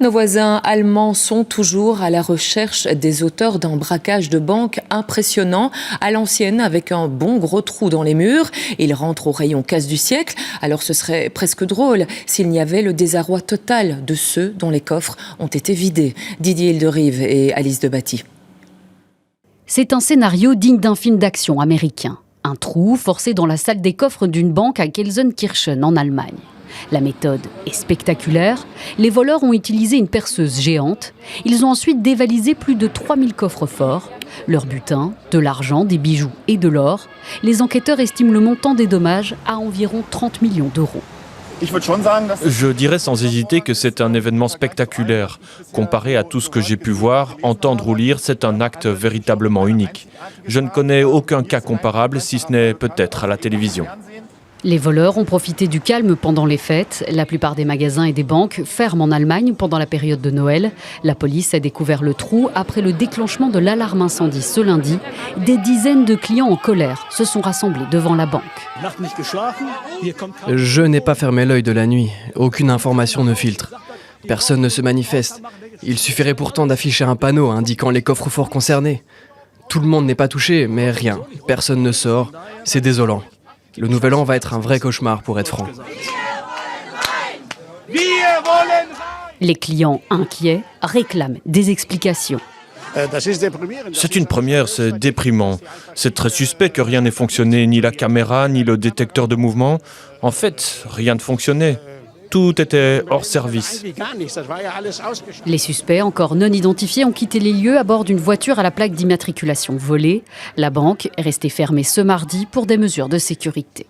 Nos voisins allemands sont toujours à la recherche des auteurs d'un braquage de banque impressionnant à l'ancienne avec un bon gros trou dans les murs. Ils rentrent au rayon casse du siècle. Alors ce serait presque drôle s'il n'y avait le désarroi total de ceux dont les coffres ont été vidés. Didier Hilderive et Alice Debatty. C'est un scénario digne d'un film d'action américain. Un trou forcé dans la salle des coffres d'une banque à Gelsenkirchen en Allemagne. La méthode est spectaculaire. Les voleurs ont utilisé une perceuse géante. Ils ont ensuite dévalisé plus de 3000 coffres forts. Leur butin, de l'argent, des bijoux et de l'or. Les enquêteurs estiment le montant des dommages à environ 30 millions d'euros. Je dirais sans hésiter que c'est un événement spectaculaire. Comparé à tout ce que j'ai pu voir, entendre ou lire, c'est un acte véritablement unique. Je ne connais aucun cas comparable, si ce n'est peut-être à la télévision. Les voleurs ont profité du calme pendant les fêtes. La plupart des magasins et des banques ferment en Allemagne pendant la période de Noël. La police a découvert le trou après le déclenchement de l'alarme incendie ce lundi. Des dizaines de clients en colère se sont rassemblés devant la banque. Je n'ai pas fermé l'œil de la nuit. Aucune information ne filtre. Personne ne se manifeste. Il suffirait pourtant d'afficher un panneau indiquant les coffres-forts concernés. Tout le monde n'est pas touché, mais rien. Personne ne sort. C'est désolant. Le nouvel an va être un vrai cauchemar, pour être franc. Les clients inquiets réclament des explications. C'est une première, c'est déprimant. C'est très suspect que rien n'ait fonctionné, ni la caméra, ni le détecteur de mouvement. En fait, rien ne fonctionnait. Tout était hors service. Les suspects, encore non identifiés, ont quitté les lieux à bord d'une voiture à la plaque d'immatriculation volée. La banque est restée fermée ce mardi pour des mesures de sécurité.